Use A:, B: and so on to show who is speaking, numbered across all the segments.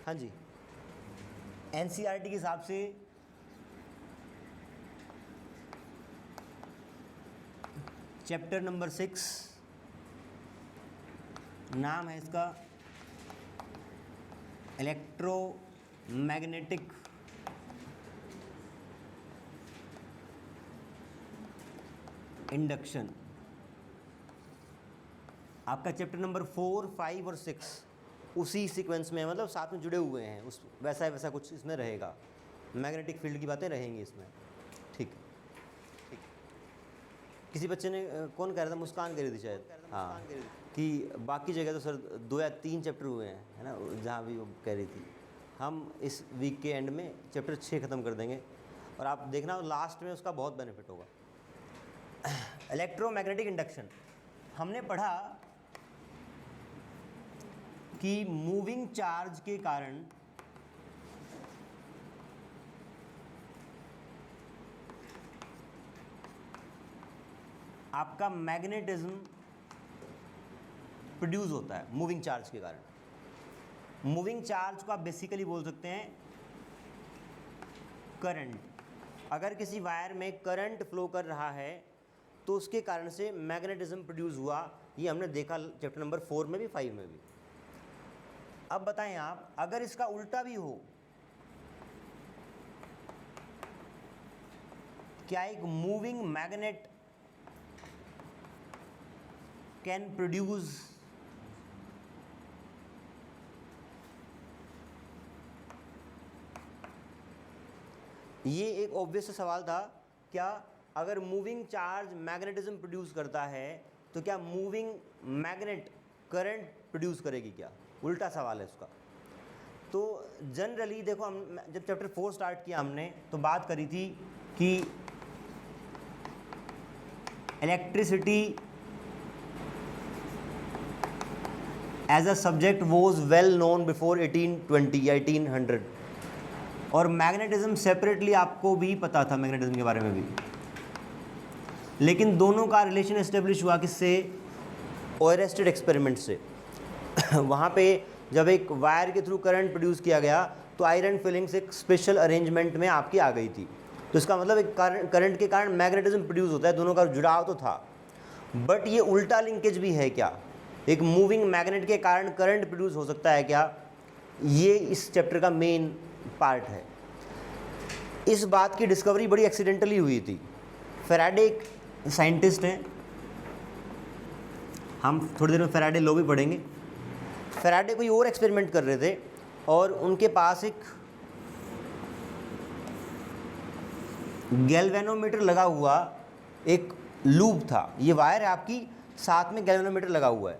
A: हाँ जी, एनसीईआरटी के हिसाब से चैप्टर नंबर 6, नाम है इसका इलेक्ट्रोमैग्नेटिक इंडक्शन। आपका चैप्टर नंबर 4, 5 और 6 उसी सीक्वेंस में, मतलब साथ में जुड़े हुए हैं, उस वैसा कुछ इसमें रहेगा, मैग्नेटिक फील्ड की बातें रहेंगी इसमें। ठीक ठीक। किसी बच्चे ने कौन कह रहा था, मुस्कान कह रही थी शायद, हाँ, कि बाकी जगह तो सर 2 या 3 चैप्टर हुए हैं, है ना, जहाँ भी वो कह रही थी। हम इस वीक के एंड में चैप्टर 6 ख़त्म कर देंगे और आप देखना लास्ट में उसका बहुत बेनिफिट होगा। इलेक्ट्रोमैग्नेटिक इंडक्शन हमने पढ़ा कि मूविंग चार्ज के कारण आपका मैग्नेटिज्म प्रोड्यूस होता है। मूविंग चार्ज के कारण, मूविंग चार्ज को आप बेसिकली बोल सकते हैं करंट। अगर किसी वायर में करंट फ्लो कर रहा है तो उसके कारण से मैग्नेटिज्म प्रोड्यूस हुआ। ये हमने देखा चैप्टर नंबर 4 में भी, 5 में भी। अब बताएं आप, अगर इसका उल्टा भी हो, क्या एक मूविंग मैग्नेट कैन प्रोड्यूस ये एक ऑब्वियस सवाल था। क्या अगर मूविंग चार्ज मैग्नेटिज्म प्रोड्यूस करता है तो क्या मूविंग मैग्नेट करंट प्रोड्यूस करेगी क्या? उल्टा सवाल है उसका। तो जनरली देखो, हम जब चैप्टर 4 स्टार्ट किया हमने तो बात करी थी कि electricity as a subject was well known before 1820 या 1800, और मैग्नेटिज्म सेपरेटली आपको भी पता था, मैग्नेटिज्म के बारे में भी। लेकिन दोनों का रिलेशन एस्टेब्लिश हुआ किससे? ओयरस्टेड एक्सपेरिमेंट से। वहाँ पे जब एक वायर के थ्रू करंट प्रोड्यूस किया गया तो आयरन फिलिंग्स एक स्पेशल अरेंजमेंट में आपकी आ गई थी। तो इसका मतलब एक करंट के कारण मैग्नेटिज्म प्रोड्यूस होता है, दोनों का जुड़ाव तो था। बट ये उल्टा लिंकेज भी है क्या? एक मूविंग मैग्नेट के कारण करंट प्रोड्यूस हो सकता है क्या? ये इस चैप्टर का मेन पार्ट है। इस बात की डिस्कवरी बड़ी एक्सीडेंटली हुई थी। फैराडे एक साइंटिस्ट हैं, हम थोड़ी देर में फैराडे लॉ भी पढ़ेंगे। फैराडे कोई और एक्सपेरिमेंट कर रहे थे और उनके पास एक गैल्वेनोमीटर लगा हुआ एक लूप था। ये वायर है आपकी, साथ में गैल्वेनोमीटर लगा हुआ है।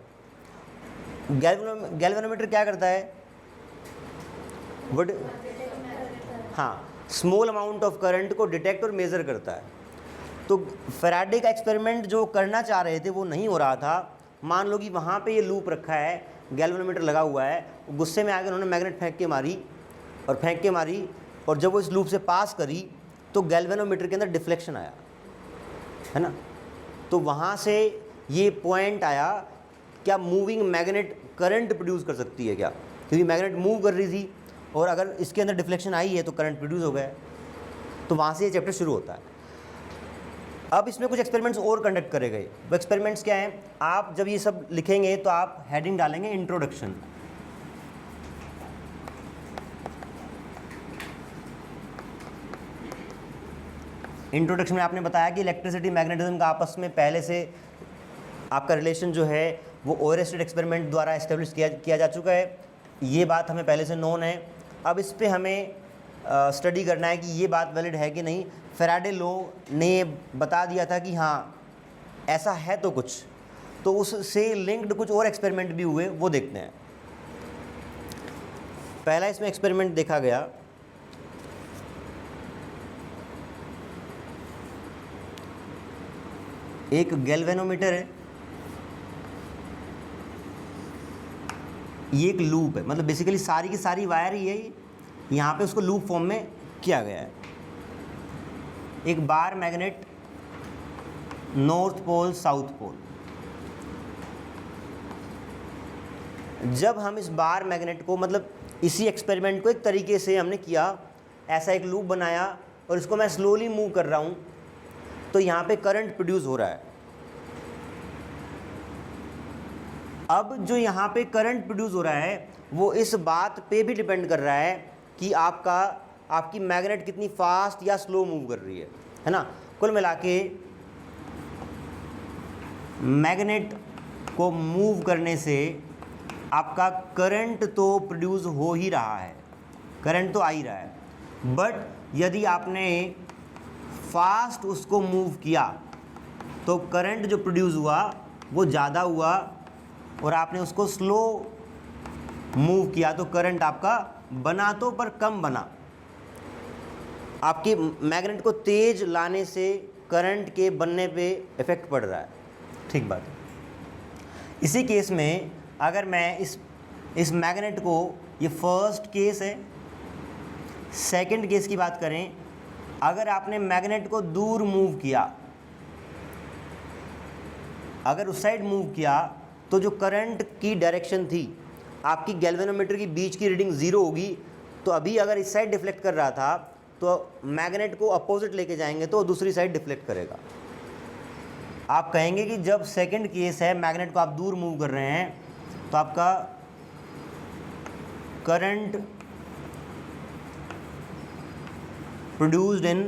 A: गैल्वेनोमीटर क्या करता है? हाँ, स्मॉल अमाउंट ऑफ करंट को डिटेक्ट और मेज़र करता है। तो फैराडे का एक्सपेरिमेंट जो करना चाह रहे थे वो नहीं हो रहा था। मान लो कि वहाँ पे ये लूप रखा है, गैल्वेनोमीटर लगा हुआ है, गुस्से में आकर उन्होंने मैग्नेट फेंक के मारी और जब वो इस लूप से पास करी तो गैल्वेनोमीटर के अंदर डिफ्लेक्शन आया, है ना। तो वहाँ से ये पॉइंट आया, क्या मूविंग मैग्नेट करंट प्रोड्यूस कर सकती है क्या? क्योंकि मैग्नेट मूव कर रही थी और अगर इसके अंदर डिफ्लेक्शन आई है तो करंट प्रोड्यूस हो गया। तो वहाँ से ये चैप्टर शुरू होता है। अब इसमें कुछ एक्सपेरिमेंट्स और कंडक्ट करे गए। वो एक्सपेरिमेंट्स क्या हैं? आप जब ये सब लिखेंगे तो आप हेडिंग डालेंगे इंट्रोडक्शन। इंट्रोडक्शन में आपने बताया कि इलेक्ट्रिसिटी मैग्नेटिज्म का आपस में पहले से आपका रिलेशन जो है वो ओयरस्टेड एक्सपेरिमेंट द्वारा एस्टेब्लिश किया जा चुका है। ये बात हमें पहले से नोन है। अब इस पे हमें स्टडी करना है कि ये बात वैलिड है कि नहीं। फैराडे लॉ ने बता दिया था कि हाँ ऐसा है तो कुछ, तो उससे लिंक्ड कुछ और एक्सपेरिमेंट भी हुए, वो देखते हैं। पहला इसमें एक्सपेरिमेंट देखा गया, एक गैल्वेनोमीटर है, ये एक लूप है, मतलब बेसिकली सारी की सारी वायर ही है। यहाँ पे उसको लूप फॉर्म में किया गया है। एक bar magnet, north pole south pole. जब हम इस बार मैग्नेट को, मतलब इसी एक्सपेरिमेंट को एक तरीके से हमने किया, ऐसा एक लूप बनाया और इसको मैं स्लोली मूव कर रहा हूँ, तो यहाँ पे करंट प्रोड्यूस हो रहा है। अब जो यहाँ पे करंट प्रोड्यूस हो रहा है वो इस बात पे भी डिपेंड कर रहा है कि आपकी मैग्नेट कितनी फास्ट या स्लो मूव कर रही है ना। कुल मिला के मैग्नेट को मूव करने से आपका करंट तो प्रोड्यूस हो ही रहा है, करंट तो आ ही रहा है, बट यदि आपने फास्ट उसको मूव किया तो करंट जो प्रोड्यूस हुआ वो ज़्यादा हुआ, और आपने उसको स्लो मूव किया तो करंट आपका बना तो पर कम बना। आपकी मैग्नेट को तेज लाने से करंट के बनने पे इफ़ेक्ट पड़ रहा है, ठीक बात है। इसी केस में अगर मैं इस मैग्नेट को, ये फर्स्ट केस है, सेकंड केस की बात करें, अगर आपने मैग्नेट को दूर मूव किया, अगर उस साइड मूव किया तो जो करंट की डायरेक्शन थी आपकी गैल्वेनोमीटर की बीच की रीडिंग 0 होगी। तो अभी अगर इस साइड डिफ्लेक्ट कर रहा था तो मैग्नेट को अपोजिट लेके जाएंगे तो दूसरी साइड डिफ्लेक्ट करेगा। आप कहेंगे कि जब सेकंड केस है, मैग्नेट को आप दूर मूव कर रहे हैं, तो आपका current produced in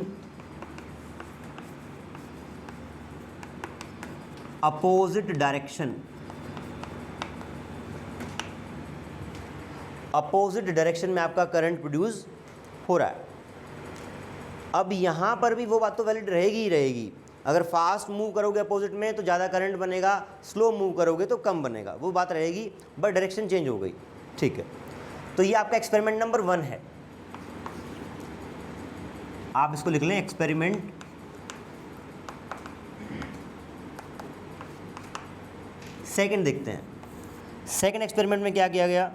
A: opposite direction, opposite direction में आपका करंट प्रोड्यूस हो रहा है। अब यहाँ पर भी वो बात तो वैलिड रहेगी ही रहेगी। अगर फास्ट मूव करोगे अपोजिट में तो ज़्यादा करंट बनेगा, स्लो मूव करोगे तो कम बनेगा, वो बात रहेगी, बट डायरेक्शन चेंज हो गई, ठीक है। तो ये आपका एक्सपेरिमेंट नंबर 1 है, आप इसको लिख लें एक्सपेरिमेंट सेकंड। देखते हैं सेकंड एक्सपेरिमेंट में क्या किया गया।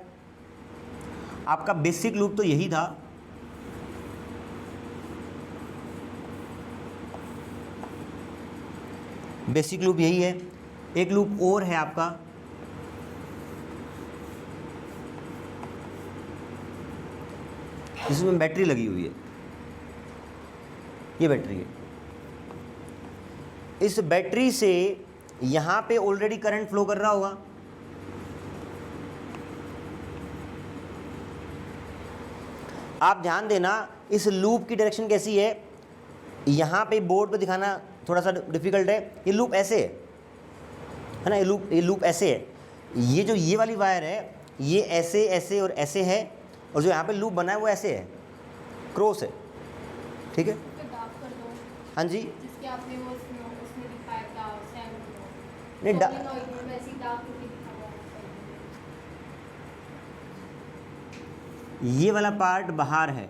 A: आपका बेसिक लूप तो यही था, बेसिक लूप यही है। एक लूप और है आपका, जिसमें बैटरी लगी हुई है, ये बैटरी है। इस बैटरी से यहाँ पे ऑलरेडी करंट फ्लो कर रहा होगा, आप ध्यान देना इस लूप की डायरेक्शन कैसी है। यहाँ पे बोर्ड पे दिखाना थोड़ा सा डिफिकल्ट है, ये लूप ऐसे है ना, ये लूप ऐसे है। ये वाली वायर है, ये ऐसे ऐसे और ऐसे है, और जो यहाँ पे लूप बना है वो ऐसे है, क्रॉस है, ठीक है। हाँ जी,
B: जिसके आपने वो उसमें दिखाया था
A: नहीं ये वाला पार्ट बाहर है,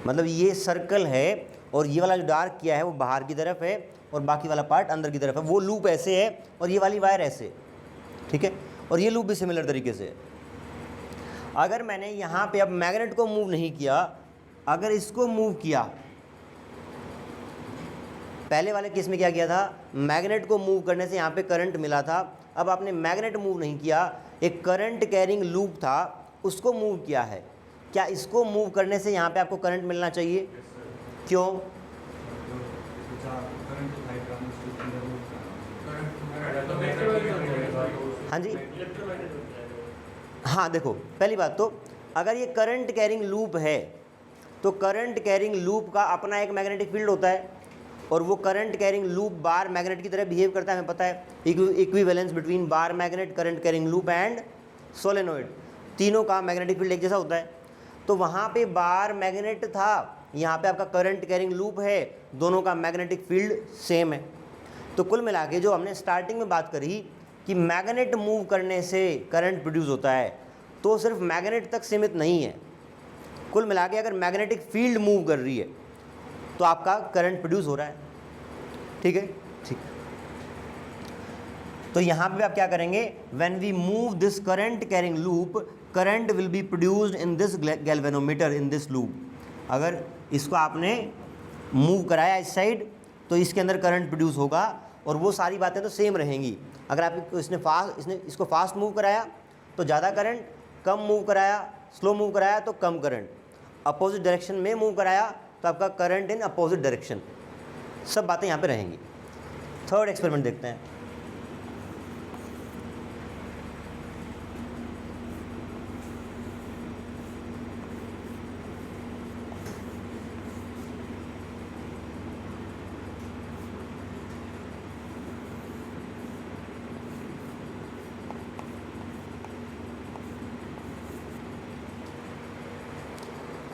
A: मतलब ये सर्कल है और ये वाला जो डार्क किया है वो बाहर की तरफ है और बाकी वाला पार्ट अंदर की तरफ है। वो लूप ऐसे है और ये वाली वायर ऐसे, ठीक है। और ये लूप भी सिमिलर तरीके से है। अगर मैंने यहाँ पे अब मैग्नेट को मूव नहीं किया, अगर इसको मूव किया, पहले वाले केस में क्या किया था, मैग्नेट को मूव करने से यहाँ पे करंट मिला था। अब आपने मैग्नेट मूव नहीं किया, एक करंट कैरिंग लूप था उसको मूव किया है। क्या इसको मूव करने से यहाँ पे आपको करंट मिलना चाहिए? क्यों? हाँ जी, हाँ देखो, पहली बात तो अगर ये करंट कैरिंग लूप है तो करंट कैरिंग लूप का अपना एक मैग्नेटिक फील्ड होता है और वो करंट कैरिंग लूप बार मैग्नेट की तरह बिहेव करता है, हमें पता है। Equivalence between bar magnet, current carrying loop and solenoid, तीनों का मैग्नेटिक फील्ड एक जैसा होता है। तो वहाँ पे बार मैग्नेट था, यहाँ पे आपका करंट कैरिंग लूप है, दोनों का मैग्नेटिक फील्ड सेम है। तो कुल मिला के जो हमने स्टार्टिंग में बात करी कि मैग्नेट मूव करने से करंट प्रोड्यूस होता है, तो सिर्फ मैग्नेट तक सीमित नहीं है। कुल मिला के अगर मैग्नेटिक फील्ड मूव कर रही है तो आपका करंट प्रोड्यूस हो रहा है, ठीक है, ठीक। तो यहाँ पे आप क्या करेंगे, when we move this current carrying loop, current will be produced in this galvanometer in this loop. अगर इसको आपने मूव कराया इस साइड तो इसके अंदर करंट प्रोड्यूस होगा और वो सारी बातें तो सेम रहेंगी। अगर आप इसको फास्ट मूव कराया तो ज़्यादा करंट, कम मूव कराया, स्लो मूव कराया तो कम करंट, अपोजिट डायरेक्शन में मूव कराया तो आपका करंट इन अपोजिट डायरेक्शन, सब बातें यहाँ पे रहेंगी। थर्ड एक्सपेरिमेंट देखते हैं।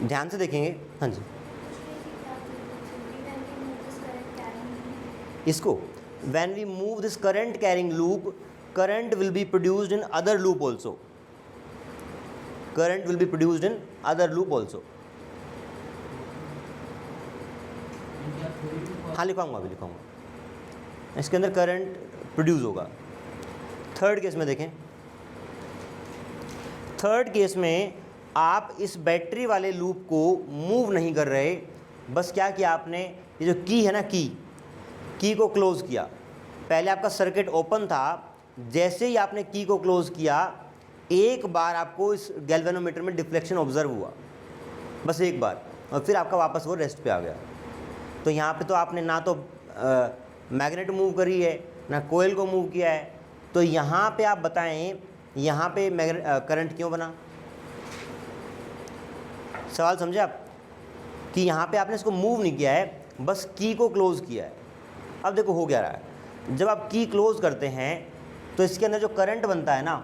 A: ध्यान से देखेंगे। हाँ जी, इसको when we move this current carrying loop, current will be produced in other loop also, current will be produced in other loop also। हाँ लिखाऊंगा, अभी लिखाऊंगा, इसके अंदर करंट प्रोड्यूस होगा। थर्ड केस में देखें, थर्ड केस में आप इस बैटरी वाले लूप को मूव नहीं कर रहे, बस क्या किया आपने, ये जो की है ना, की को क्लोज़ किया। पहले आपका सर्किट ओपन था, जैसे ही आपने की को क्लोज़ किया, एक बार आपको इस गैल्वेनोमीटर में डिफ्लेक्शन ऑब्जर्व हुआ, बस एक बार, और फिर आपका वापस वो रेस्ट पे आ गया। तो यहाँ पे तो आपने ना तो मैग्नेट मूव करी है, ना कोयल को मूव किया है। तो यहाँ पे आप बताएं, यहाँ पे करंट क्यों बना? सवाल समझे आप, कि यहाँ पे आपने इसको मूव नहीं किया है, बस की को क्लोज़ किया है। अब देखो हो क्या रहा है, जब आप की क्लोज़ करते हैं तो इसके अंदर जो करंट बनता है ना,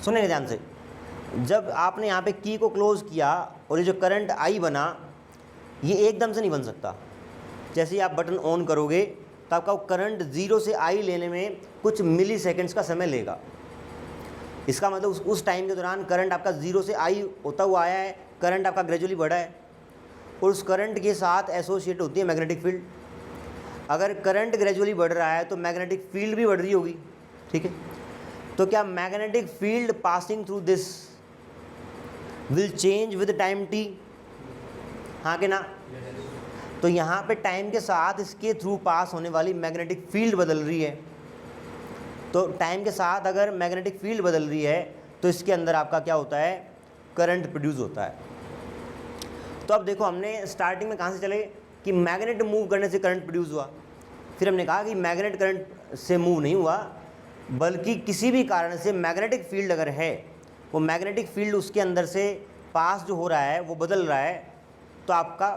A: सुनेंगे ध्यान से, जब आपने यहाँ पे की को क्लोज़ किया और ये जो करंट आई बना, ये एकदम से नहीं बन सकता। जैसे ही आप बटन ऑन करोगे तो आपका करंट 0 से आई लेने में कुछ मिली सेकेंड्स का समय लेगा। इसका मतलब उस टाइम के दौरान करंट आपका 0 से आई होता हुआ आया है, करंट आपका ग्रेजुअली बढ़ा है, और उस करंट के साथ एसोसिएट होती है मैग्नेटिक फील्ड। अगर करंट ग्रेजुअली बढ़ रहा है तो मैग्नेटिक फील्ड भी बढ़ रही होगी, ठीक है। तो क्या magnetic field passing through this will change with time T, हाँ कि ना? तो यहाँ पे टाइम के साथ इसके थ्रू पास होने वाली मैग्नेटिक फील्ड बदल रही है। तो टाइम के साथ अगर मैग्नेटिक फील्ड बदल रही है तो इसके अंदर आपका क्या होता है, करंट प्रोड्यूस होता है। तो अब देखो, हमने स्टार्टिंग में कहाँ से चले कि मैग्नेट मूव करने से करंट प्रोड्यूस हुआ, फिर हमने कहा कि मैग्नेट करंट से मूव नहीं हुआ, बल्कि किसी भी कारण से मैग्नेटिक फील्ड अगर है, वो मैग्नेटिक फील्ड उसके अंदर से पास जो हो रहा है वो बदल रहा है, तो आपका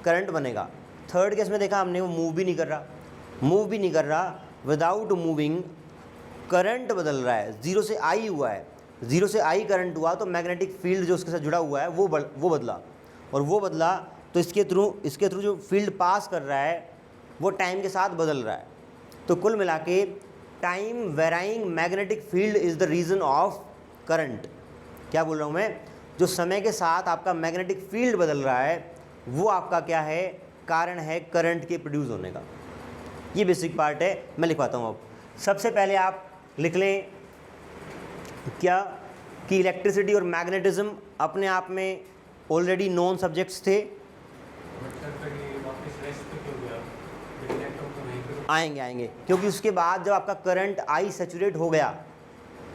A: करंट बनेगा। थर्ड केस में देखा हमने, वो मूव भी नहीं कर रहा, विदाउट मूविंग करंट बदल रहा है, 0 से आई हुआ है, 0 से आई करंट हुआ तो मैग्नेटिक फील्ड जो उसके साथ जुड़ा हुआ है वो बदला, और वो बदला तो इसके थ्रू जो फील्ड पास कर रहा है वो टाइम के साथ बदल रहा है। तो कुल मिला के time varying magnetic field is the reason of current. क्या बोल रहा हूँ मैं, जो समय के साथ आपका मैग्नेटिक फील्ड बदल रहा है वो आपका क्या है, कारण है करंट के प्रोड्यूस होने का। ये बेसिक पार्ट है, मैं लिखवाता हूँ। अब सबसे पहले आप लिख लें क्या, कि इलेक्ट्रिसिटी और मैग्नेटिज्म अपने आप में ऑलरेडी नॉन सब्जेक्ट्स थे। आएंगे क्योंकि उसके बाद जब आपका करंट आई सैचुरेट हो गया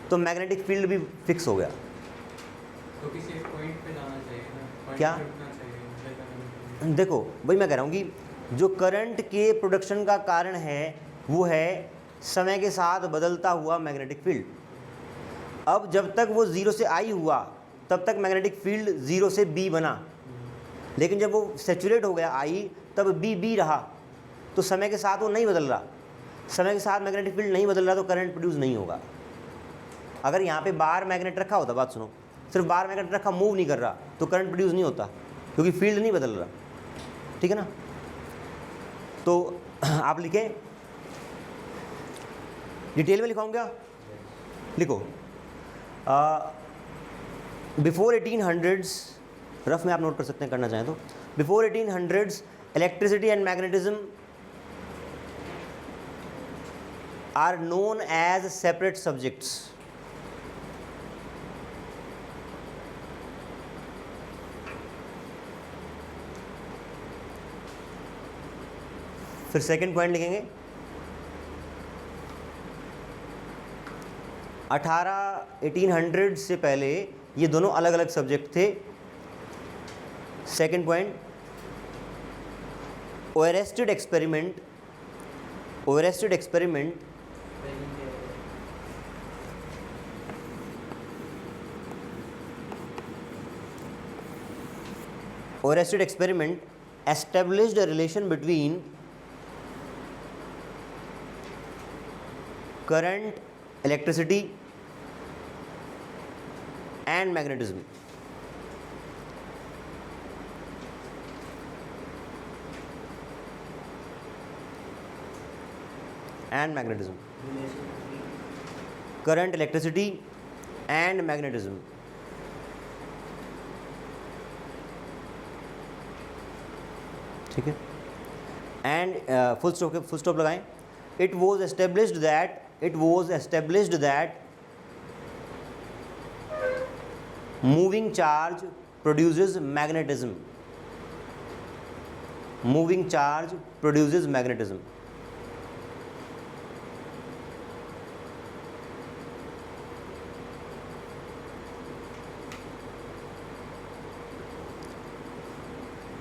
A: तो मैग्नेटिक फील्ड भी फिक्स हो गया।
C: तो किसी एक पॉइंट पे जाना चाहिए ना,
A: क्या? देखो वही मैं कह रहा हूँ कि जो करंट के प्रोडक्शन का कारण है वो है समय के साथ बदलता हुआ मैग्नेटिक फील्ड। अब जब तक वो 0 से आई हुआ तब तक मैग्नेटिक फील्ड 0 से बी बना, लेकिन जब वो सैचुरेट हो गया आई, तब बी रहा, तो समय के साथ वो नहीं बदल रहा। समय के साथ मैग्नेटिक फील्ड नहीं बदल रहा तो करंट प्रोड्यूस नहीं होगा। अगर यहाँ पे बार मैग्नेट रखा होता, बात सुनो, सिर्फ बार मैग्नेट रखा, मूव नहीं कर रहा, तो करंट प्रोड्यूस नहीं होता, क्योंकि फील्ड नहीं बदल रहा, ठीक है ना। तो आप लिखें, डिटेल में लिखाऊँ क्या? लिखो, बिफोर 1800s, रफ में आप नोट कर सकते हैं करना चाहें तो, before 1800s electricity and magnetism are known as separate subjects. फिर सेकंड पॉइंट लिखेंगे, 1800 से पहले ये दोनों अलग अलग सब्जेक्ट थे। Second point, Oersted experiment established a relation between current, electricity and magnetism. Current, electricity and magnetism. ठीक है, एंड फुल स्टॉप लगाएं। It was established that moving charge produces magnetism.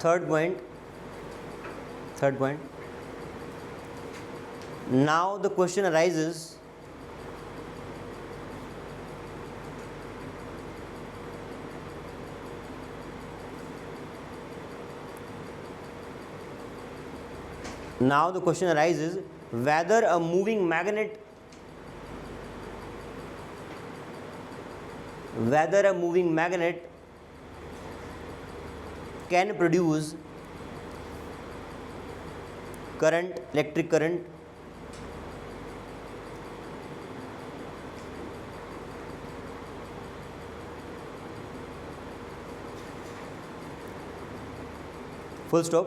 A: Third point, now the question arises, whether a moving magnet can produce current, electric current, full stop.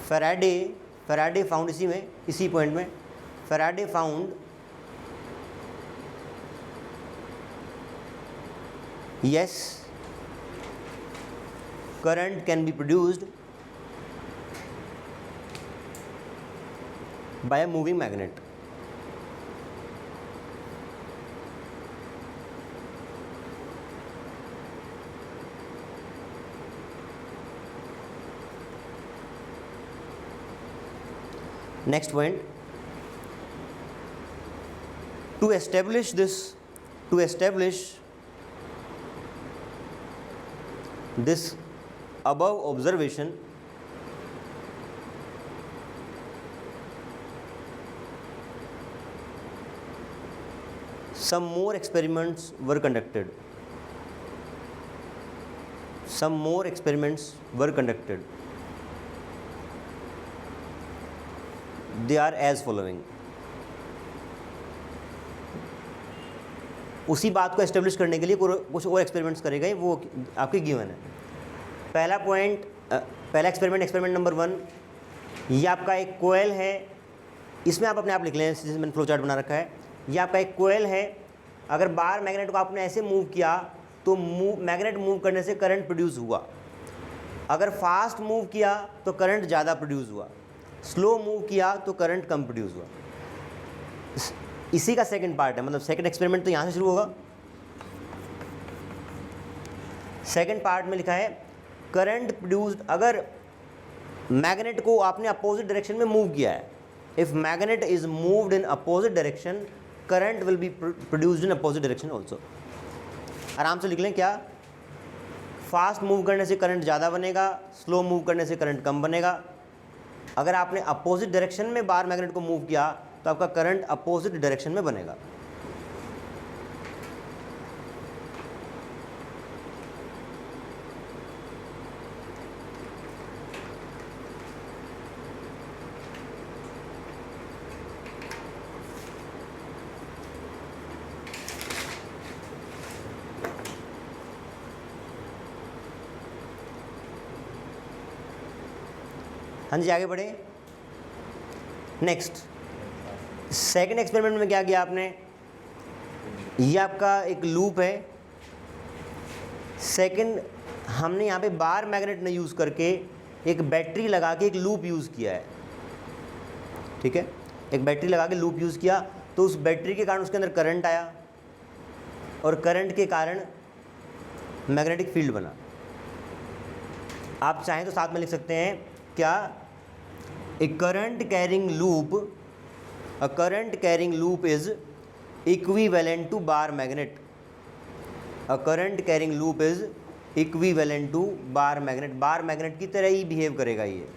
A: Faraday found इसी point में Faraday found yes, current can be produced by a moving magnet. Next point, to establish this above observation, some more experiments were conducted. They are as following. उसी बात को establish करने के लिए कुछ और एक्सपेरिमेंट्स करे गए, वो आपके गिवन है। पहला पॉइंट, पहला एक्सपेरिमेंट नंबर 1, ये आपका एक कोयल है। इसमें आप अपने आप लिख लें, जैसे मैंने फ्लो चार्ट बना रखा है। ये आपका एक कोयल है। अगर बार मैग्नेट को आपने ऐसे मूव किया तो मैग्नेट मूव करने से करंट प्रोड्यूस हुआ। अगर फास्ट मूव किया तो करंट ज़्यादा प्रोड्यूस हुआ, स्लो मूव किया तो करंट कम प्रोड्यूस हुआ। इसी का सेकंड पार्ट है, मतलब सेकंड एक्सपेरिमेंट तो यहाँ से शुरू होगा। सेकंड पार्ट में लिखा है करंट प्रोड्यूस्ड, अगर मैग्नेट को आपने अपोजिट डायरेक्शन में मूव किया है, if magnet is moved in opposite direction, current will be produced in opposite direction also. आराम से लिख लें क्या, फास्ट मूव करने से करंट ज़्यादा बनेगा, स्लो मूव करने से करंट कम बनेगा। अगर आपने अपोजिट डायरेक्शन में बार मैग्नेट को मूव किया तो आपका करंट अपोजिट डायरेक्शन में बनेगा। हाँ जी, आगे बढ़े। नेक्स्ट, सेकंड एक्सपेरिमेंट में क्या किया आपने, ये आपका एक लूप है। सेकंड, हमने यहाँ पे बार मैग्नेट ने यूज़ करके एक बैटरी लगा के एक लूप यूज़ किया है। ठीक है, एक बैटरी लगा के लूप यूज़ किया तो उस बैटरी के कारण उसके अंदर करंट आया। और करंट के कारण मैग्नेटिक फील्ड बना। आप चाहें तो साथ में लिख सकते हैं क्या, a current carrying loop is equivalent to bar magnet. A current carrying loop is equivalent to bar magnet. Bar magnet की तरह ही बिहेव करेगा ये।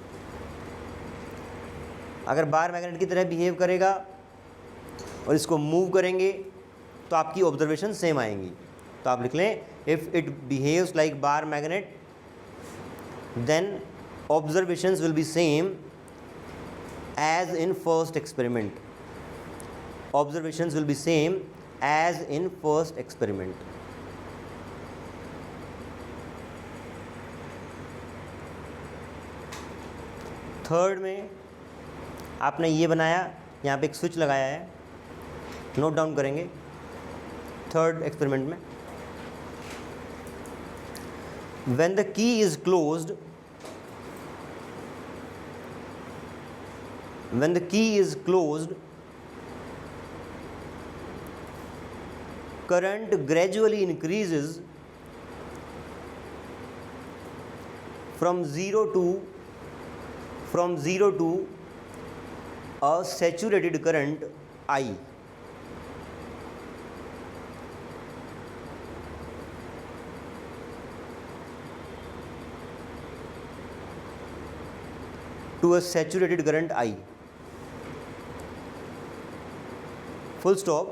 A: अगर बार मैग्नेट की तरह बिहेव करेगा और इसको मूव करेंगे तो आपकी ऑब्जर्वेशन सेम आएंगी। तो आप लिख लें, if it behaves like bar magnet then observations will be same as in first experiment. Observations will be same as in first experiment. Third में आपने ये बनाया, यहाँ पे एक स्विच लगाया है, नोट डाउन करेंगे। थर्ड एक्सपेरिमेंट में when the key is closed, current gradually increases from 0 to a saturated current I. To a saturated current I. Full stop.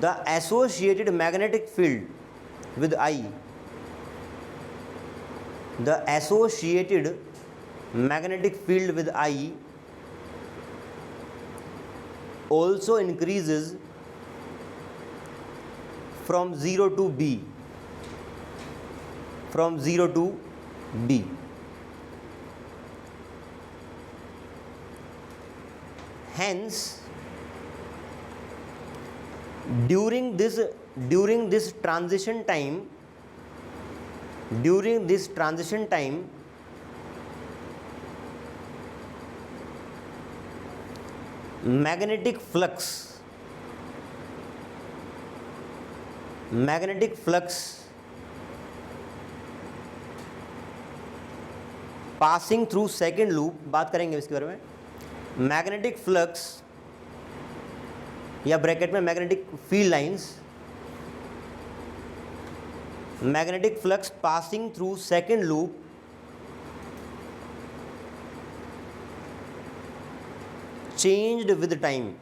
A: The associated magnetic field with I. The associated magnetic field with I also increases from 0 to B. From 0 to B. Hence, during this transition time, magnetic flux passing through second loop, बात करेंगे इसके बारे में। Magnetic flux या bracket में magnetic field lines, magnetic flux passing through second loop changed with time.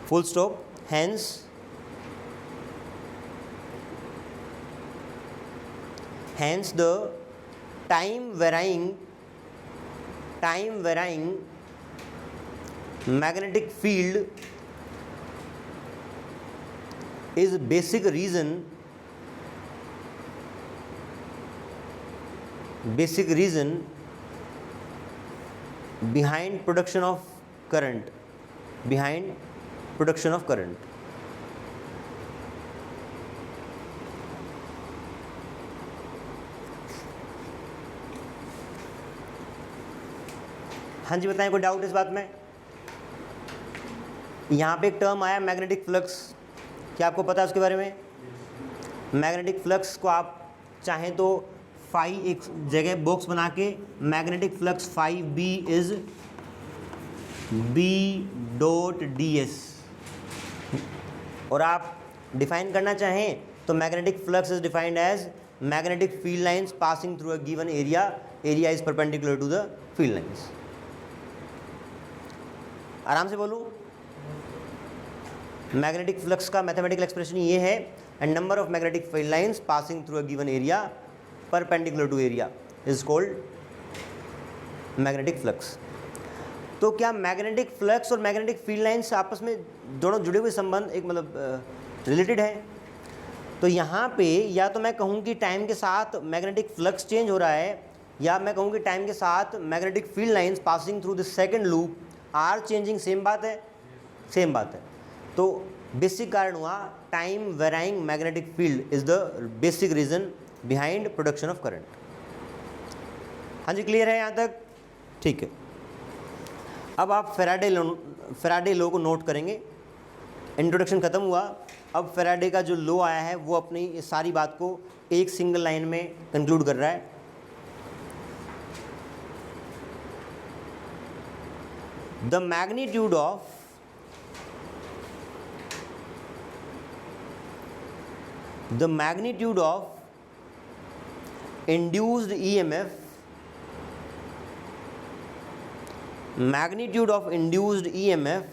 A: Full stop. Hence the time varying magnetic field is basic reason behind production of current. हाँ जी, बताएं, कोई डाउट इस बात में? यहाँ पे एक टर्म आया मैग्नेटिक फ्लक्स, क्या आपको पता है उसके बारे में? मैग्नेटिक फ्लक्स को आप चाहें तो फाई एक जगह बॉक्स बना के magnetic flux phi B is B.ds, और आप डिफाइन करना चाहें तो magnetic flux is defined as magnetic field lines passing through a given area is perpendicular to the field lines. आराम से बोलूँ, मैग्नेटिक फ्लक्स का मैथमेटिकल एक्सप्रेशन ये है, and number of magnetic field lines passing through a given area perpendicular to area is called magnetic flux. तो क्या magnetic flux और magnetic field lines आपस में दोनों जुड़े हुए संबंध एक मतलब रिलेटेड है? तो यहाँ पे या तो मैं कहूँ कि टाइम के साथ मैग्नेटिक फ्लक्स चेंज हो रहा है, या मैं कहूँ कि टाइम के साथ magnetic field lines passing through the second loop are changing. Same बात है, सेम बात है। तो बेसिक कारण हुआ time varying magnetic field is the basic reason behind production of current. हाँ जी, क्लियर है यहाँ तक? ठीक है। अब आप फैराडे लॉ को नोट करेंगे। इंट्रोडक्शन ख़त्म हुआ। अब फैराडे का जो लॉ आया है वो अपनी इस सारी बात को एक सिंगल लाइन में कंक्लूड कर रहा है। The magnitude of induced EMF, magnitude of induced EMF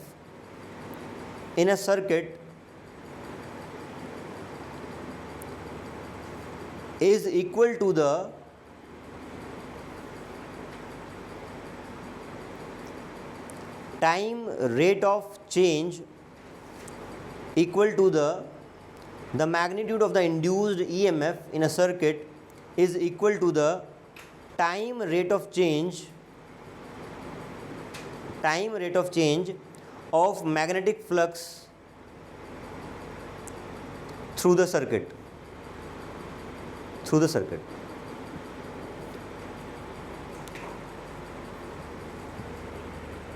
A: in a circuit is equal to the time rate of change equal to the magnitude of the induced EMF in a circuit is equal to the time rate of change of magnetic flux through the circuit.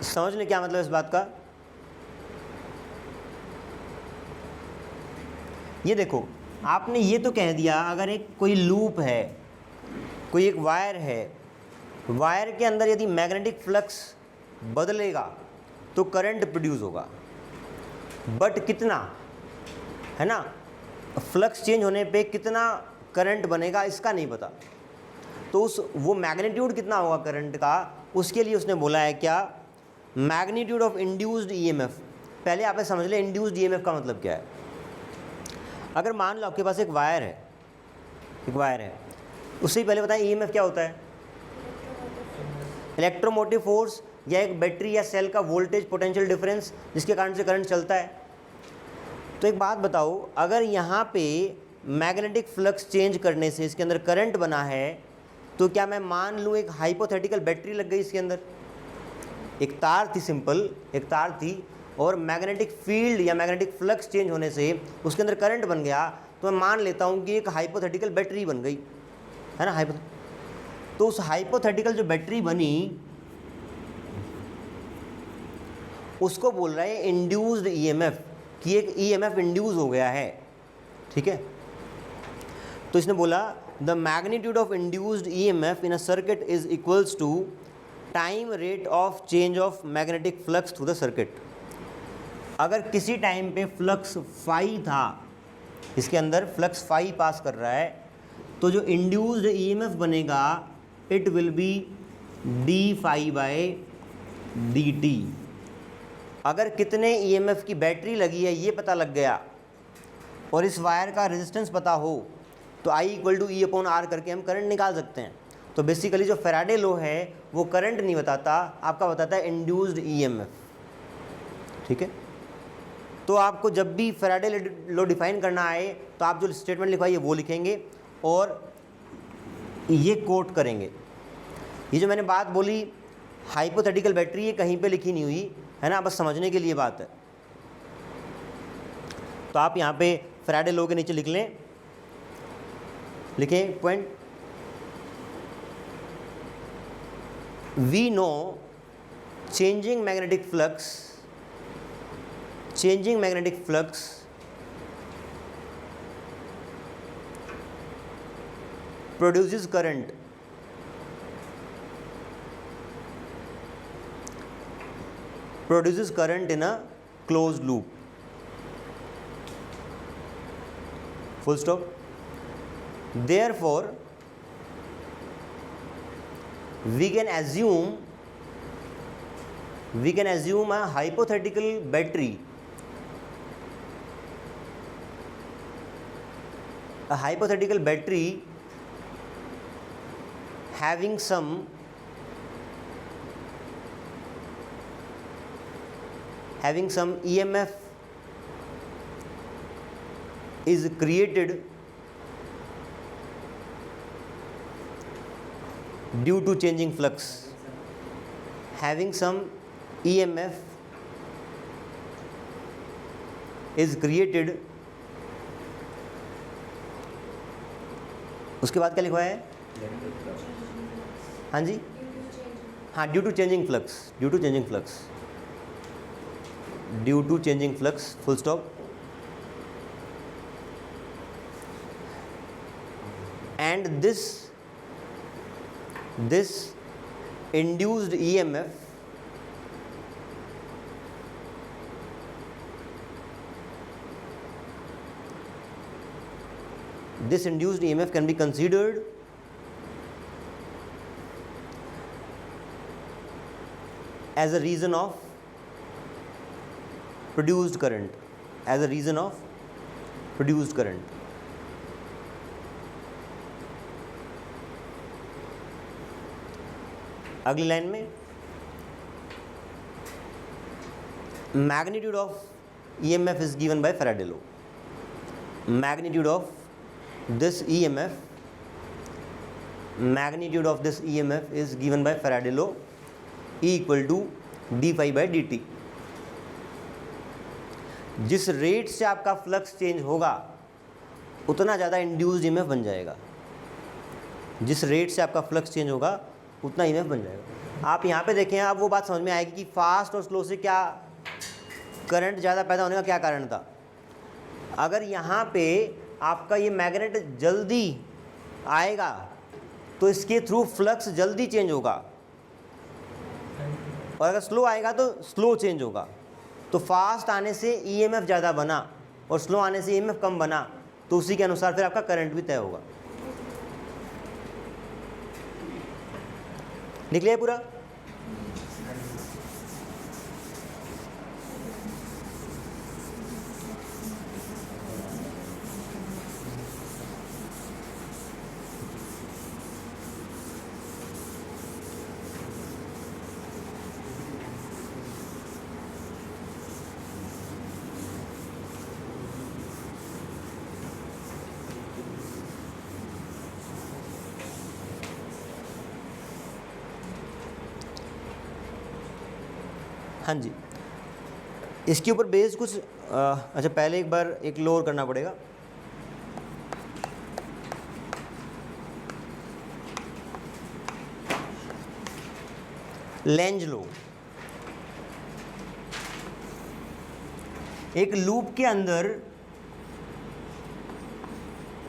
A: समझ लें क्या मतलब इस बात का? ये देखो, आपने ये तो कह दिया, अगर एक कोई लूप है, कोई एक वायर है, वायर के अंदर यदि मैग्नेटिक फ्लक्स बदलेगा तो करंट प्रोड्यूस होगा, बट कितना, है ना? फ्लक्स चेंज होने पे कितना करंट बनेगा इसका नहीं पता। तो वो मैग्नीट्यूड कितना होगा करंट का, उसके लिए उसने बोला है क्या? Magnitude of induced EMF. पहले आप समझ लें इंड्यूस्ड ईएमएफ का मतलब क्या है। अगर मान लो आपके पास एक वायर है, उससे पहले बताएं ईएमएफ क्या होता है? इलेक्ट्रोमोटिव फोर्स या एक बैटरी या सेल का वोल्टेज पोटेंशियल डिफरेंस जिसके कारण से करंट चलता है। तो एक बात बताओ, अगर यहाँ पे मैग्नेटिक फ्लक्स चेंज करने से इसके अंदर करंट बना है, तो क्या मैं मान लूँ एक हाइपोथेटिकल बैटरी लग गई इसके अंदर, एक तार थी, सिंपल एक तार थी, और मैग्नेटिक फील्ड या मैग्नेटिक फ्लक्स चेंज होने से उसके अंदर करंट बन गया, तो मैं मान लेता हूँ कि एक हाइपोथेटिकल बैटरी बन गई, है ना? तो उस हाइपोथेटिकल जो बैटरी बनी उसको बोल रहा है इंड्यूस्ड ईएमएफ, कि एक ईएमएफ इंड्यूस हो गया है, ठीक है? तो इसने बोला the magnitude of induced EMF in a circuit is equals to time rate of change of magnetic flux through the circuit. अगर किसी टाइम पे फ्लक्स फाई था, इसके अंदर फ्लक्स फाई पास कर रहा है, तो जो इंड्यूस्ड ईएमएफ बनेगा it will be d phi by d t. अगर कितने ईएमएफ की बैटरी लगी है ये पता लग गया और इस वायर का रेजिस्टेंस पता हो, तो I equal to E upon R करके हम करंट निकाल सकते हैं। तो बेसिकली जो फैराडे लॉ है वो करंट नहीं बताता, आपका बताता है इंड्यूस्ड ईएमएफ, ठीक है? तो आपको जब भी फैराडे लॉ डिफाइन करना आए तो आप जो स्टेटमेंट लिखवाइए वो लिखेंगे और ये कोट करेंगे। ये जो मैंने बात बोली हाइपोथेटिकल बैटरी, ये कहीं पे लिखी नहीं हुई है ना, बस समझने के लिए बात है। तो आप यहाँ पे फैराडे लॉ के नीचे लिख लें, लिखें point, we know changing magnetic flux produces current. Produces current in a closed loop. Full stop. Therefore, we can assume a hypothetical battery. A hypothetical battery having some EMF is created due to changing flux. Having some EMF is created, उसके बाद क्या लिखा है? हाँ जी,
B: due to changing.
A: हाँ, due to changing flux, due to changing flux, due to changing flux, full stop. And this induced EMF can be considered as a reason of produced current, as a reason of produced current. अगली line में magnitude of EMF is given by Faraday law. Magnitude of this EMF is given by Faraday law, E equal to d phi by dt. जिस rate से आपका flux change होगा उतना ज़्यादा induced EMF बन जाएगा. जिस रेट से आपका फ्लक्स चेंज होगा उतना EMF बन जाएगा. आप यहाँ पे देखें, अब वो बात समझ में आएगी कि फास्ट और स्लो से क्या करंट ज़्यादा पैदा होने का क्या कारण था. अगर यहाँ पे आपका ये मैग्नेट जल्दी आएगा तो इसके थ्रू फ्लक्स जल्दी चेंज होगा, और अगर स्लो आएगा तो स्लो चेंज होगा. तो फास्ट आने से EMF ज़्यादा बना और स्लो आने से EMF कम बना, तो उसी के अनुसार फिर आपका करंट भी तय होगा. निकले पूरा. हाँ जी, इसके ऊपर बेस कुछ अच्छा, पहले एक बार एक लोअर करना पड़ेगा. Lenz law. एक लूप के अंदर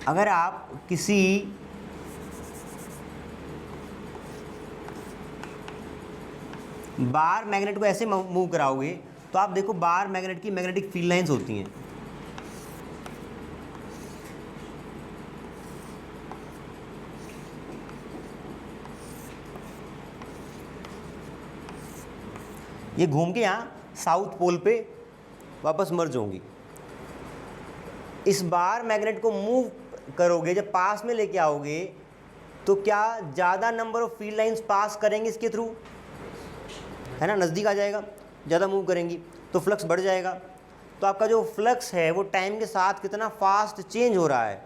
A: अगर आप किसी बार मैग्नेट को ऐसे मूव कराओगे तो आप देखो बार मैग्नेट की मैग्नेटिक फील्ड लाइंस होती हैं. ये घूम के यहाँ साउथ पोल पे वापस मर्ज होंगी. इस बार मैग्नेट को मूव करोगे, जब पास में लेके आओगे तो क्या ज़्यादा number of field lines pass करेंगे इसके थ्रू, है ना, नज़दीक आ जाएगा, ज़्यादा मूव करेंगी तो फ्लक्स बढ़ जाएगा. तो आपका जो फ्लक्स है वो टाइम के साथ कितना फास्ट चेंज हो रहा है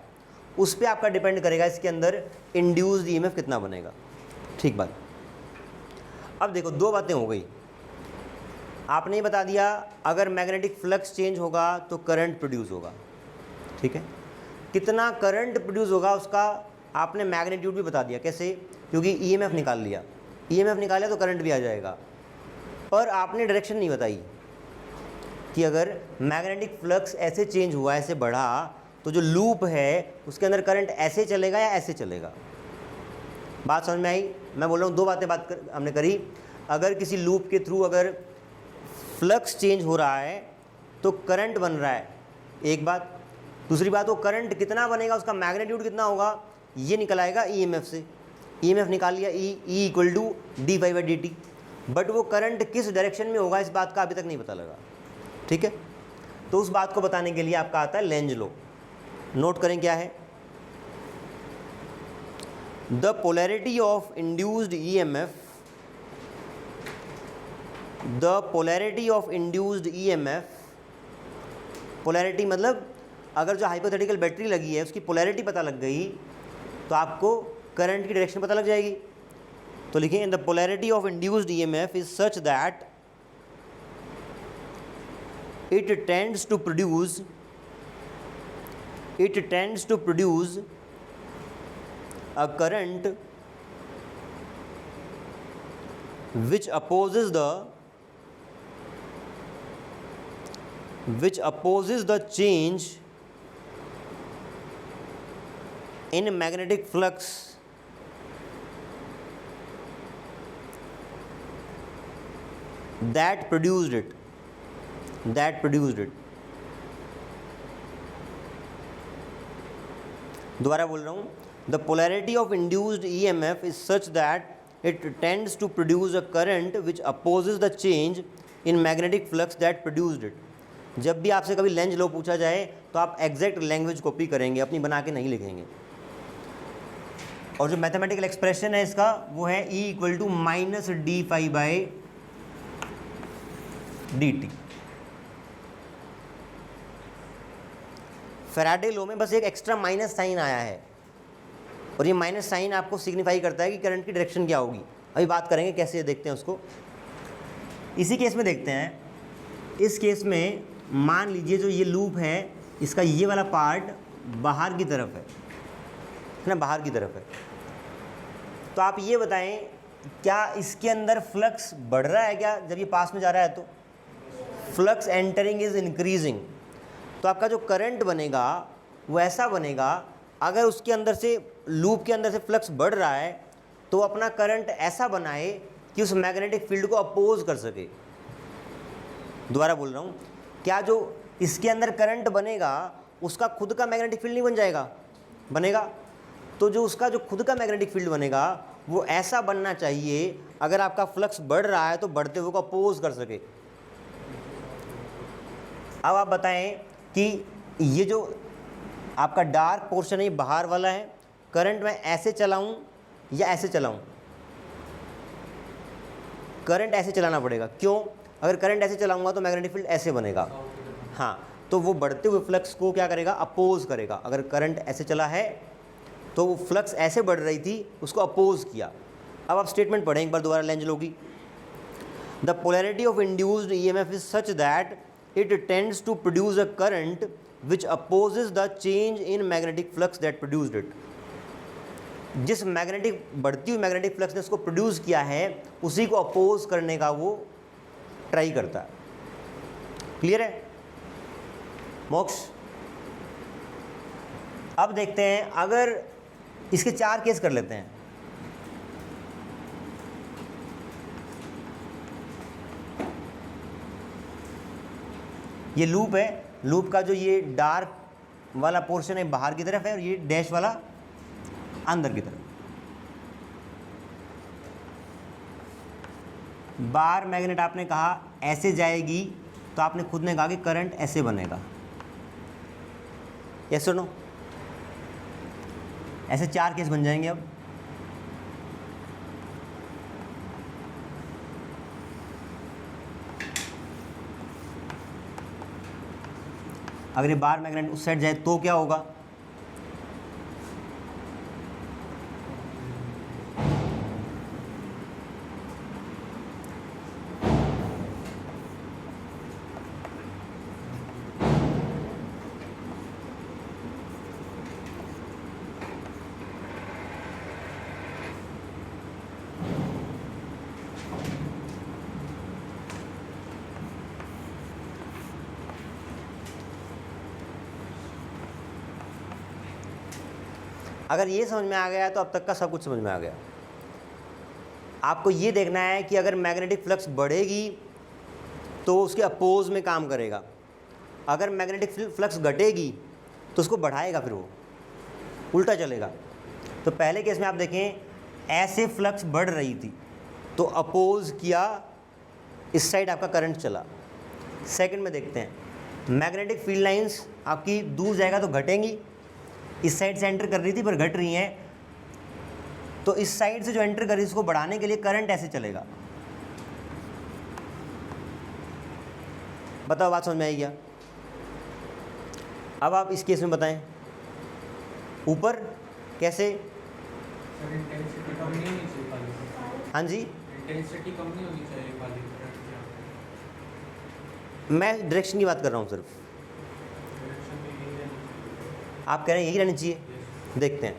A: उस पर आपका डिपेंड करेगा इसके अंदर इंड्यूस्ड EMF कितना बनेगा. ठीक बात. अब देखो, दो बातें हो गई. आपने ये बता दिया अगर मैग्नेटिक फ्लक्स चेंज होगा तो करंट प्रोड्यूस होगा. ठीक है, कितना करंट प्रोड्यूस होगा उसका आपने मैग्नीट्यूड भी बता दिया. कैसे? क्योंकि EMF निकाल लिया. EMF निकाला तो करंट भी आ जाएगा. पर आपने डायरेक्शन नहीं बताई कि अगर मैग्नेटिक फ्लक्स ऐसे चेंज हुआ, ऐसे बढ़ा, तो जो लूप है उसके अंदर करंट ऐसे चलेगा या ऐसे चलेगा. बात समझ में आई? मैं बोल रहा हूँ दो बातें हमने करी. अगर किसी लूप के थ्रू अगर फ्लक्स चेंज हो रहा है तो करंट बन रहा है, एक बात. दूसरी बात, वो करंट कितना बनेगा, उसका मैग्नीट्यूड कितना होगा, ये निकल आएगा EMF से. EMF निकाल लिया, E equal to d phi by dt. But वो करंट किस डायरेक्शन में होगा इस बात का अभी तक नहीं पता लगा. ठीक है, तो उस बात को बताने के लिए आपका आता है लेंज लो. नोट करें क्या है. The polarity of induced EMF, the polarity of induced EMF, polarity मतलब अगर जो हाइपोथेटिकल बैटरी लगी है उसकी पोलैरिटी पता लग गई तो आपको करंट की डायरेक्शन पता लग जाएगी. तो लिखें, the polarity of induced EMF is such that it tends to produce a current which opposes the change in magnetic flux that produced it. दोबारा बोल रहा हूँ, the polarity of induced EMF is such that it tends to produce a current which opposes the change in magnetic flux that produced it. जब भी आपसे कभी Lenz law पूछा जाए तो आप एग्जैक्ट लैंग्वेज कॉपी करेंगे, अपनी बना के नहीं लिखेंगे। और जो मैथमेटिकल एक्सप्रेशन है इसका वो है E equal to minus d phi by d t. Faraday law में बस एक एक्स्ट्रा माइनस साइन आया है और ये माइनस साइन आपको सिग्निफाई करता है कि करंट की डायरेक्शन क्या होगी। अभी बात करेंगे कैसे देखते हैं उसको। इसी केस में देखते हैं, इस केस में मान लीजिए जो ये लूप है इसका ये वाला पार्ट बाहर की तरफ है ना, बाहर की तरफ है। तो आप ये बताएं क्या इसके अंदर फ्लक्स बढ़ रहा है क्या जब ये पास में जा रहा है? तो फ्लक्स एंटरिंग इज इंक्रीजिंग। तो आपका जो करंट बनेगा वो ऐसा बनेगा, अगर उसके अंदर से लूप के अंदर से फ्लक्स बढ़ रहा है तो अपना करंट ऐसा बनाए कि उस मैग्नेटिक फील्ड को अपोज कर सके। दोबारा बोल रहा हूँ, क्या जो इसके अंदर करंट बनेगा उसका खुद का मैग्नेटिक फील्ड नहीं बन जाएगा? बनेगा। तो जो उसका जो खुद का मैग्नेटिक फील्ड बनेगा वो ऐसा बनना चाहिए, अगर आपका फ्लक्स बढ़ रहा है तो बढ़ते हुए को अपोज कर सके। अब आप बताएं कि ये जो आपका डार्क पोर्शन है ये बाहर वाला है, करंट मैं ऐसे चलाऊं या ऐसे चलाऊं? करंट ऐसे चलाना पड़ेगा। क्यों? अगर करंट ऐसे चलाऊंगा तो मैग्नेटिक फील्ड ऐसे बनेगा। हाँ, तो वो बढ़ते हुए फ्लक्स को क्या करेगा? अपोज करेगा। अगर करंट ऐसे चला है तो वो फ्लक्स ऐसे बढ़ रही थी, उसको अपोज किया। अब आप स्टेटमेंट पढ़ें एक बार दोबारा लेंज लॉ की। The polarity of induced EMF is such that it tends to produce a current which opposes the change in magnetic flux that produced it. जिस मैग्नेटिक बढ़ती हुई मैग्नेटिक फ्लक्स ने उसको प्रोड्यूस किया है उसी को अपोज करने का वो ट्राई करता है। क्लियर है मोक्ष? अब देखते हैं, अगर इसके 4 केस कर लेते हैं। ये लूप है, लूप का जो ये डार्क वाला पोर्शन है बाहर की तरफ है और ये डैश वाला अंदर की तरफ। बार मैग्नेट आपने कहा ऐसे जाएगी तो आपने खुद ने कहा कि करंट ऐसे बनेगा। यस और नो? ऐसे 4 केस बन जाएंगे। अब अगर ये बार मैग्नेट उस साइड जाए तो क्या होगा? अगर ये समझ में आ गया तो अब तक का सब कुछ समझ में आ गया। आपको ये देखना है कि अगर मैग्नेटिक फ्लक्स बढ़ेगी तो उसके अपोज में काम करेगा, अगर मैग्नेटिक फ्लक्स घटेगी तो उसको बढ़ाएगा, फिर वो उल्टा चलेगा। तो पहले केस में आप देखें ऐसे फ्लक्स बढ़ रही थी तो अपोज किया, इस साइड आपका करंट चला। सेकंड में देखते हैं मैग्नेटिक फील्ड लाइंस आपकी दूर जाएगा तो घटेंगी, इस साइड से एंटर कर रही थी पर घट रही हैं, तो इस साइड से जो एंटर कर रही है इसको बढ़ाने के लिए करंट ऐसे चलेगा। बताओ बात समझ में आई क्या? अब आप इस केस में बताएं ऊपर कैसे?
C: सर इंटेंसिटी कम नहीं होनी चाहिए वाली।
A: हाँ जी,
C: इंटेंसिटी कम नहीं होनी चाहिए वाली करंट की।
A: मैं डायरेक्शन की बात कर रहा हूँ सिर्फ।
C: डायरेक्शन में यही रहनी चाहिए।
A: आप कह रहे हैं यही रहनी चाहिए?
C: Yes.
A: देखते हैं।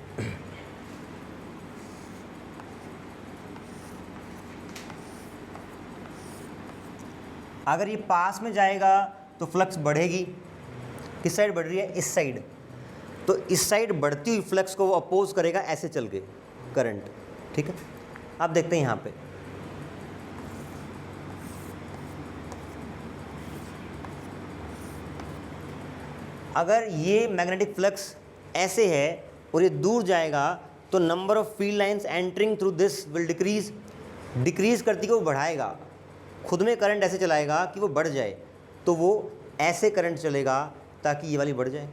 A: अगर ये पास में जाएगा तो फ्लक्स बढ़ेगी, किस साइड बढ़ रही है, इस साइड, तो इस साइड बढ़ती हुई फ्लक्स को वो अपोज करेगा ऐसे चल के करंट, ठीक है। अब देखते हैं यहाँ पे अगर ये मैग्नेटिक फ्लक्स ऐसे है और ये दूर जाएगा तो number of field lines entering through this will decrease करती कि वो बढ़ाएगा, खुद में करंट ऐसे चलाएगा कि वो बढ़ जाए, तो वो ऐसे करंट चलेगा ताकि ये वाली बढ़ जाए।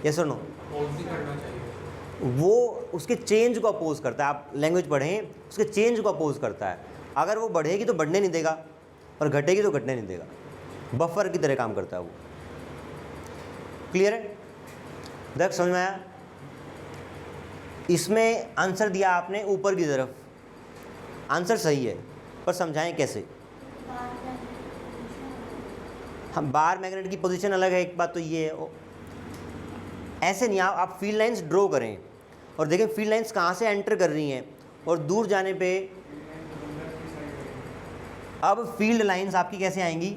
A: यस और नो?
C: अपोज भी करना चाहिए।
A: वो उसके चेंज को अपोज करता है, आप लैंग्वेज पढ़ें, उसके चेंज को अपोज करता है। अगर वो बढ़ेगी तो बढ़ने नहीं देगा और घटेगी तो घटने नहीं देगा, बफर की तरह काम करता है वो। क्लियर है? देख समझ में आया? इसमें आंसर दिया आपने ऊपर की तरफ, आंसर सही है पर समझाएं कैसे। हम बार मैग्नेट की पोजीशन अलग है, एक बात तो ये है। ऐसे नहीं, आप फील्ड लाइंस ड्रॉ करें और देखें फील्ड लाइंस कहाँ से एंटर कर रही हैं और दूर जाने पे अब फील्ड लाइंस आपकी कैसे आएंगी,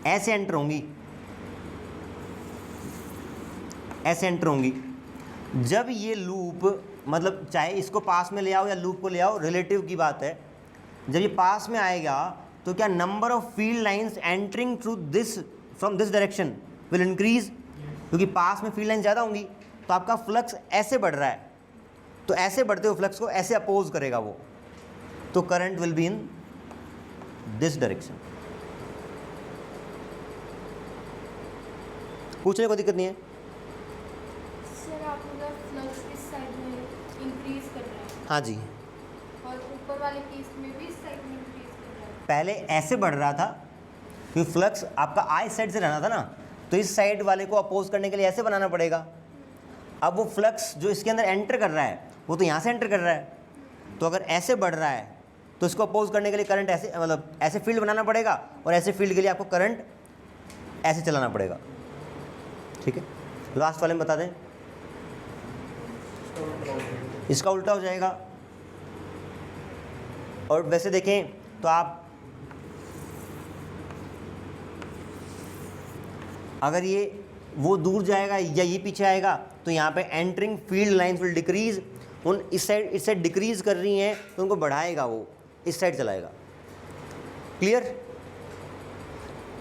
A: ऐसे एंटर होंगी, ऐसे एंटर होंगी। जब ये लूप, मतलब चाहे इसको पास में ले आओ या लूप को ले आओ, रिलेटिव की बात है, जब ये पास में आएगा तो क्या number of field lines entering through this from this direction will increase, क्योंकि पास में फील्ड लाइन ज़्यादा होंगी तो आपका फ्लक्स ऐसे बढ़ रहा है, तो ऐसे बढ़ते हुए फ्लक्स को ऐसे अपोज करेगा वो, तो current will be in this direction. पूछने को दिक्कत नहीं है।
B: सर आप मतलब फ्लक्स इस साइड में इंक्रीज कर रहे हैं
A: हाँ जी,
B: और ऊपर वाले केस में भी इस साइड में इंक्रीज कर रहा है।
A: पहले ऐसे बढ़ रहा था क्योंकि फ्लक्स आपका आई साइड से रहना था ना, तो इस साइड वाले को अपोज करने के लिए ऐसे बनाना पड़ेगा। अब वो फ्लक्स जो इसके अंदर एंटर कर रहा है वो तो यहाँ से एंटर कर रहा है, तो अगर ऐसे बढ़ रहा है तो इसको अपोज करने के लिए करंट ऐसे, मतलब ऐसे फील्ड बनाना पड़ेगा, और ऐसे फील्ड के लिए आपको करंट ऐसे चलाना पड़ेगा। ठीक है, लास्ट वाले में बता दें, इसका उल्टा हो जाएगा। और वैसे देखें तो आप अगर ये वो दूर जाएगा या ये पीछे आएगा तो यहाँ पे entering field lines will decrease, उन इस साइड डिक्रीज कर रही हैं तो उनको बढ़ाएगा, वो इस साइड चलाएगा। क्लियर?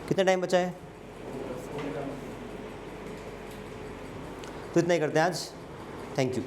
A: कितना टाइम बचा है? तो इतना ही करते हैं आज। Thank you.